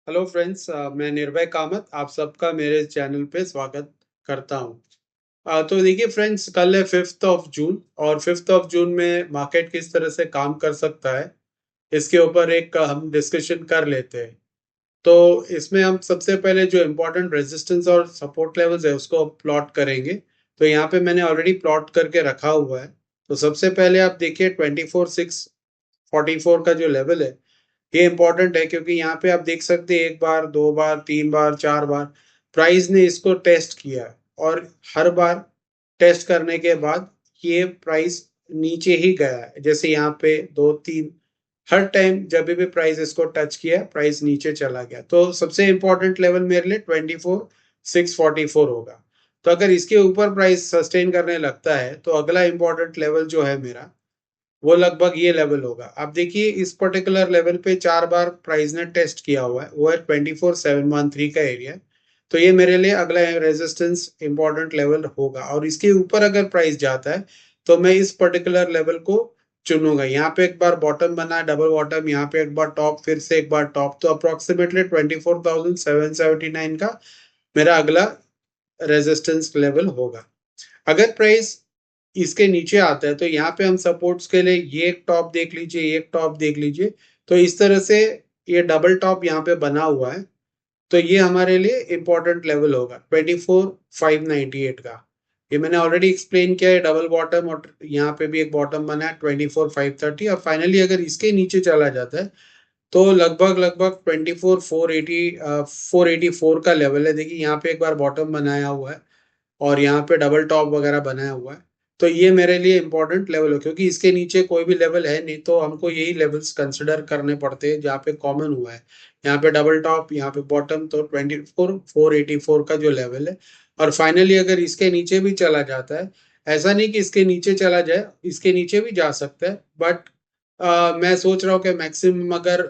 Hello friends, मैं निर्भय कामत आप सबका मेरे चैनल पे स्वागत करता हूँ। तो देखिए फ्रेंड्स, कल है 5th ऑफ जून और 5th ऑफ जून में मार्केट किस तरह से काम कर सकता है, इसके ऊपर एक हम डिस्कशन कर लेते हैं। तो इसमें हम सबसे पहले जो इम्पोर्टेंट रेजिस्टेंस और सपोर्ट लेवल्स है उसको प्लॉट करेंगे। तो यहाँ पे मैंने ऑलरेडी प्लॉट करके रखा हुआ है। तो सबसे पहले आप देखिए 24,644 का जो लेवल है, ये इम्पोर्टेंट है क्योंकि यहाँ पे आप देख सकते हैं एक बार, दो बार, तीन बार, चार बार प्राइस ने इसको टेस्ट किया और हर बार टेस्ट करने के बाद ये प्राइस नीचे ही गया है। जैसे यहाँ पे दो तीन, हर टाइम जब भी प्राइस इसको टच किया प्राइस नीचे चला गया। तो सबसे इम्पोर्टेंट लेवल मेरे लिए 24,644 होगा। तो अगर इसके ऊपर प्राइस सस्टेन करने लगता है तो अगला इम्पोर्टेंट लेवल जो है मेरा, वो लगभग ये लेवल होगा। आप देखिए इस पर्टिकुलर लेवल पे चार बार प्राइस ने टेस्ट किया हुआ है, वो है 24,713 का एरिया। तो ये मेरे लिए अगला रेजिस्टेंस इंपॉर्टेंट लेवल होगा और इसके ऊपर अगर प्राइस जाता है तो मैं इस पर्टिकुलर लेवल को चुनूंगा। यहाँ पे एक बार बॉटम बना है, डबल बॉटम, यहाँ पे एक बार टॉप, फिर से एक बार टॉप, तो अप्रोक्सीमेटली 24,779 का मेरा अगला रेजिस्टेंस लेवल होगा। अगर प्राइस इसके नीचे आता है तो यहाँ पे हम सपोर्ट्स के लिए ये एक टॉप देख लीजिए, ये एक टॉप देख लीजिए। तो इस तरह से ये डबल टॉप यहाँ पे बना हुआ है। तो ये हमारे लिए इंपॉर्टेंट लेवल होगा 24,598 का। ये मैंने ऑलरेडी एक्सप्लेन किया है, डबल बॉटम और यहाँ पे भी एक बॉटम बना है 24,530। और फाइनली अगर इसके नीचे चला जाता है तो लगभग लगभग 484 का लेवल है। देखिए यहाँ पे एक बार बॉटम बनाया हुआ है और यहाँ पे डबल टॉप वगैरह बनाया हुआ है। तो ये मेरे लिए इंपॉर्टेंट लेवल है क्योंकि इसके नीचे कोई भी लेवल है नहीं, तो हमको यही लेवल्स कंसिडर करने पड़ते हैं जहाँ पे कॉमन हुआ है। यहाँ पे डबल टॉप, यहाँ पे बॉटम, तो 24,484 का जो लेवल है। और फाइनली अगर इसके नीचे भी चला जाता है, ऐसा नहीं कि इसके नीचे चला जाए, इसके नीचे भी जा सकता है, बट मैं सोच रहा हूँ कि मैक्सिमम अगर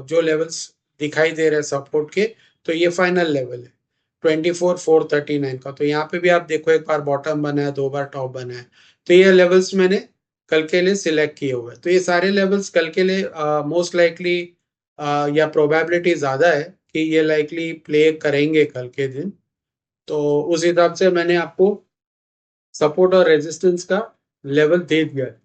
जो लेवल्स दिखाई दे रहे हैं सपोर्ट के, तो ये फाइनल लेवल है 24,439 का। तो यहाँ पे भी आप देखो एक बार बॉटम बना है, दो बार टॉप बना है। तो ये लेवल्स मैंने कल के लिए सिलेक्ट किए हुए हैं। तो ये सारे लेवल्स कल के लिए मोस्ट लाइकली या प्रोबेबिलिटी ज्यादा है कि ये लाइकली प्ले करेंगे कल के दिन। तो उस हिसाब से मैंने आपको सपोर्ट और रेजिस्टेंस का लेवल दे दिया है।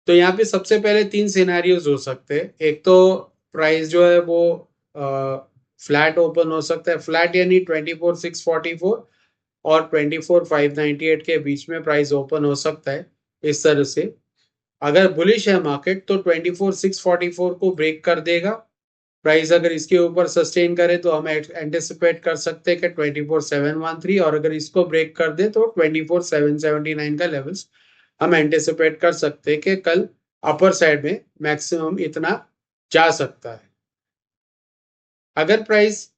तो यहाँ पे सबसे पहले तीन सिनेरियोज हो सकते हैं। एक तो प्राइस जो है वो फ्लैट ओपन हो सकता है, फ्लैट यानी 24,644 और 24,598 के बीच में प्राइस ओपन हो सकता है इस तरह से। अगर बुलिश है मार्केट तो 24,644 को ब्रेक कर देगा। प्राइस अगर इसके ऊपर सस्टेन करे तो हम एंटिसिपेट कर सकते हैं कि 24,713, और अगर इसको ब्रेक कर दे तो 24,779 का लेवल्स हम एंटिसिपेट कर सकते हैं कि कल अपर साइड में मैक्सिमम इतना जा सकता है। अगर प्राइस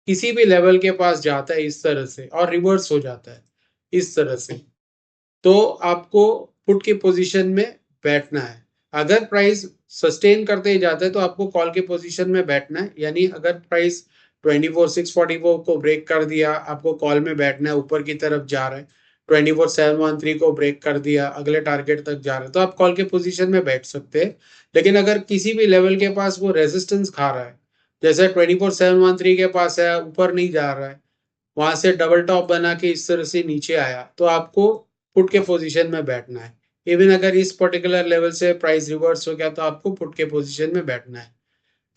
किसी भी लेवल के पास जाता है इस तरह से और रिवर्स हो जाता है इस तरह से, तो आपको पुट की पोजीशन में बैठना है। अगर प्राइस सस्टेन करते ही जाता है तो आपको कॉल के पोजीशन में बैठना है। यानी अगर प्राइस 24,644 को ब्रेक कर दिया, आपको कॉल में बैठना है, ऊपर की तरफ जा रहा है, 24,713 को ब्रेक कर दिया, अगले टारगेट तक जा रहा है, तो आप कॉल के पोजीशन में बैठ सकते हैं। लेकिन अगर किसी भी लेवल के पास वो रेजिस्टेंस खा रहा है, जैसे 24,713 के पास है, ऊपर नहीं जा रहा है, वहां से डबल टॉप बना के इस तरह से नीचे आया, तो आपको पुट के पोजीशन में बैठना है। इवन अगर इस पर्टिकुलर लेवल से प्राइस रिवर्स हो गया तो आपको पुट के पोजीशन में बैठना है।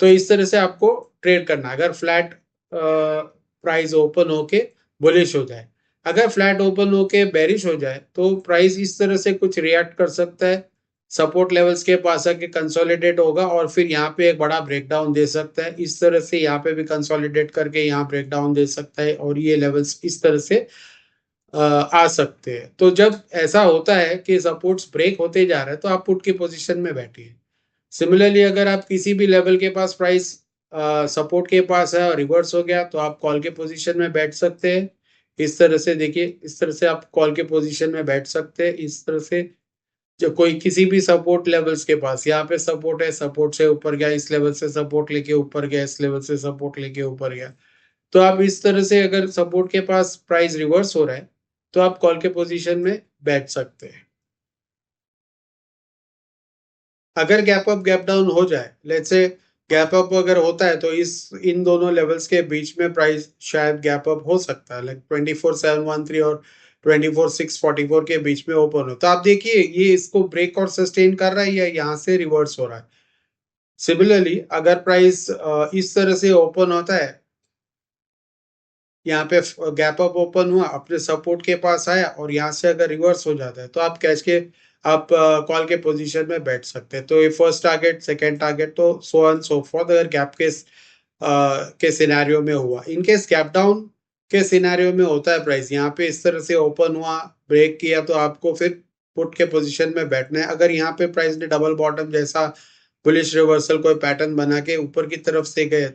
तो इस तरह से आपको ट्रेड करना है। अगर फ्लैट प्राइस ओपन होके बुलिश हो जाए, अगर फ्लैट ओपन होके बेरिश हो जाए, तो प्राइस इस तरह से कुछ रिएक्ट कर सकता है, सपोर्ट लेवल्स के पास आके कंसोलिडेट होगा और फिर यहाँ पे एक बड़ा ब्रेकडाउन दे सकता है। इस तरह से यहाँ पे भी कंसोलिडेट करके यहाँ ब्रेकडाउन दे सकता है और ये लेवल्स इस तरह से आ सकते हैं। तो जब ऐसा होता है कि सपोर्ट्स ब्रेक होते जा रहे हैं तो आप पुट की पोजीशन में बैठिए। सिमिलरली अगर आप किसी भी लेवल के पास प्राइस सपोर्ट के पास है और रिवर्स हो गया तो आप कॉल के पोजीशन में बैठ सकते हैं। इस तरह से देखिए, इस तरह से आप कॉल के पोजीशन में बैठ सकते हैं। इस तरह से जो कोई किसी भी सपोर्ट लेवल्स के पास, यहाँ पे सपोर्ट है, सपोर्ट से ऊपर गया, इस लेवल से सपोर्ट लेके ऊपर गया, इस लेवल से सपोर्ट लेके ऊपर गया, तो आप इस तरह से अगर सपोर्ट के पास प्राइस रिवर्स हो रहा है तो आप कॉल के पोजीशन में बैठ सकते हैं। अगर गैप अप गैप डाउन हो जाए, लेट्स से गैप अप अगर होता है तो इन दोनों लेवल्स के बीच में प्राइस शायद गैप अप हो सकता है, लाइक 24,713 और 24,644 के बीच में ओपन हो, तो आप देखिए ये इसको ब्रेक और सस्टेन कर रहा है या यहाँ से रिवर्स हो रहा है। सिमिलरली अगर प्राइस इस तरह से ओपन होता है, यहाँ पे गैप अप ओपन हुआ, अपने सपोर्ट के पास आया और यहाँ से अगर रिवर्स हो जाता है तो आप कैच के आप कॉल के पोजीशन में बैठ सकते हैं। तो ये फर्स्ट टारगेट, सेकंड टारगेट, तो सो ऑन सो फोर्थ अगर गैप के सिनेरियो में हुआ। इन केस गैप डाउन के सिनेरियो में होता है प्राइस यहाँ पे इस तरह से ओपन हुआ, ब्रेक किया, तो आपको फिर पुट के पोजीशन में बैठना है। अगर यहाँ पे प्राइस ने डबल बॉटम जैसा बुलिश रिवर्सल कोई पैटर्न बना के ऊपर की तरफ से गए,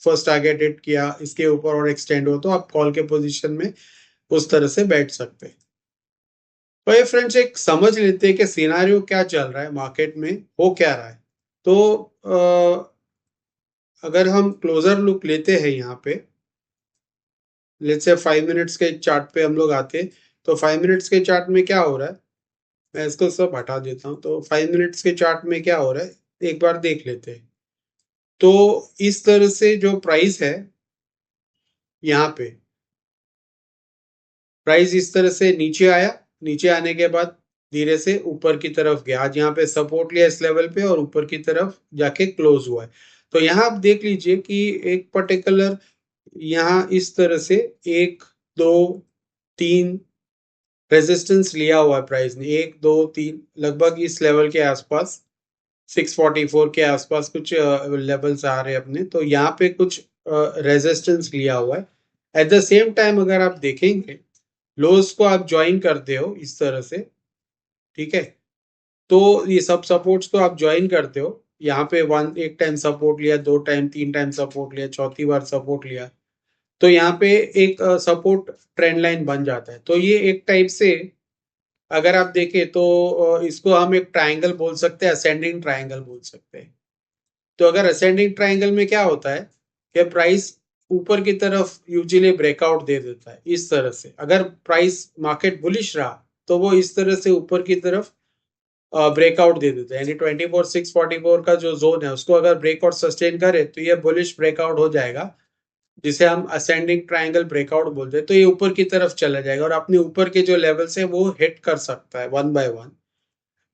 फर्स्ट टारगेट हिट किया, इसके ऊपर और एक्सटेंड हो, तो आप कॉल के पोजीशन में उस तरह से बैठ सकते हैं। तो ये फ्रेंड्स एक समझ लेते हैं कि सिनेरियो क्या चल रहा है, मार्केट में हो क्या रहा है। तो अगर हम क्लोजर लुक लेते हैं यहाँ पे, लेट्स से 5 मिनट्स के चार्ट पे हम लोग आते, तो 5 मिनट्स के चार्ट में क्या हो रहा है, मैं इसको सब हटा देता हूँ। तो 5 मिनट्स के चार्ट में क्या हो रहा है एक बार देख लेते हैं। तो इस तरह से जो प्राइस है यहाँ पे, प्राइस इस तरह से नीचे आया, नीचे आने के बाद धीरे से ऊपर की तरफ गया, आज यहाँ पे सपोर्ट लिया इस लेवल पे और ऊपर की तरफ जाके क्लोज हुआ है। तो यहाँ आप देख लीजिए कि एक पर्टिकुलर यहाँ इस तरह से 1 2 3 रेजिस्टेंस लिया हुआ है प्राइस ने, 1 2 3 लगभग इस लेवल के आसपास 644 के आसपास कुछ लेवल्स आ रहे हैं अपने, तो यहाँ पे कुछ रेजिस्टेंस लिया हुआ है। एट द सेम टाइम अगर आप देखेंगे लोज को आप ज्वाइन करते हो इस तरह से, ठीक है, तो ये सब सपोर्ट्स को आप ज्वाइन करते हो, यहाँ पे एक टाइम सपोर्ट लिया, 2 टाइम 3 टाइम सपोर्ट लिया, चौथी बार सपोर्ट लिया, तो यहाँ पे एक सपोर्ट ट्रेंड लाइन बन जाता है। तो ये एक टाइप से अगर आप देखें तो इसको हम एक ट्राइंगल बोल सकते हैं, असेंडिंग ट्राइंगल बोल सकते हैं। तो अगर असेंडिंग ट्राइंगल में क्या होता है कि प्राइस ऊपर की तरफ यूजुअली ब्रेकआउट दे देता है इस तरह से, अगर प्राइस मार्केट बुलिश रहा तो वो इस तरह से ऊपर की तरफ ब्रेकआउट दे देता है, यानी 24,644 का जो जोन है उसको अगर ब्रेकआउट सस्टेन करे तो ये बुलिश ब्रेकआउट हो जाएगा, जिसे हम असेंडिंग ट्राइंगल ब्रेकआउट बोलते हैं। तो ये ऊपर की तरफ चला जाएगा और अपने ऊपर के जो लेवल्स है वो हिट कर सकता है one by one.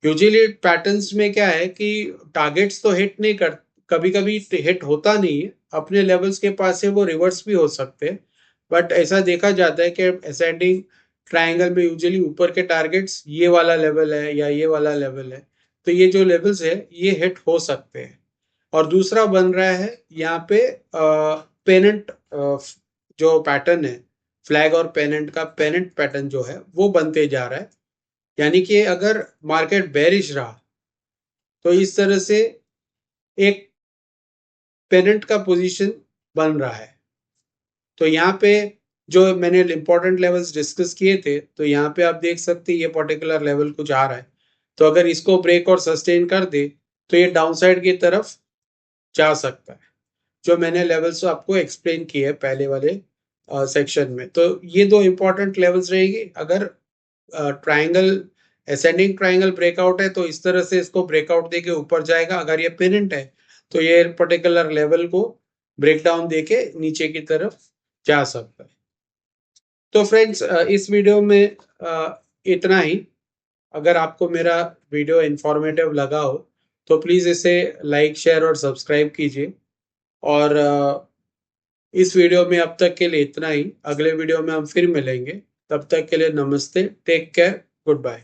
Usually patterns में क्या है कि टारगेट्स तो हिट नहीं कर, कभी कभी हिट होता नहीं है, अपने लेवल्स के पास से वो रिवर्स भी हो सकते हैं, बट ऐसा देखा जाता है कि असेंडिंग ट्रायंगल में यूजुअली ऊपर के टारगेट्स ये वाला लेवल है या ये वाला लेवल है, तो ये जो लेवल्स है ये हिट हो सकते हैं। और दूसरा बन रहा है यहाँ पे पेनेंट, जो पैटर्न है फ्लैग और पेनेंट का, पेनेंट पैटर्न जो है वो बनते जा रहा है, यानी कि अगर मार्केट बेरिश रहा तो इस तरह से एक पेनेंट का पोजीशन बन रहा है। तो यहाँ पे जो मैंने इंपॉर्टेंट लेवल्स डिस्कस किए थे, तो यहाँ पे आप देख सकते हैं ये पर्टिकुलर लेवल कुछ आ रहा है, तो अगर इसको ब्रेक और सस्टेन कर दे तो ये डाउनसाइड की तरफ जा सकता है, जो मैंने लेवल्स आपको एक्सप्लेन किए हैं पहले वाले सेक्शन में। तो ये दो इंपॉर्टेंट लेवल्स रहेगी। अगर ट्राइंगल असेंडिंग ट्राइंगल ब्रेकआउट है तो इस तरह से इसको ब्रेकआउट देके ऊपर जाएगा, अगर ये पेनेंट है तो ये पर्टिकुलर लेवल को ब्रेक डाउन देके नीचे की तरफ जा सकता है। तो फ्रेंड्स इस वीडियो में इतना ही। अगर आपको मेरा वीडियो इंफॉर्मेटिव लगा हो तो प्लीज़ इसे लाइक शेयर और सब्सक्राइब कीजिए। और इस वीडियो में अब तक के लिए इतना ही, अगले वीडियो में हम फिर मिलेंगे, तब तक के लिए नमस्ते, टेक केयर, गुड बाय।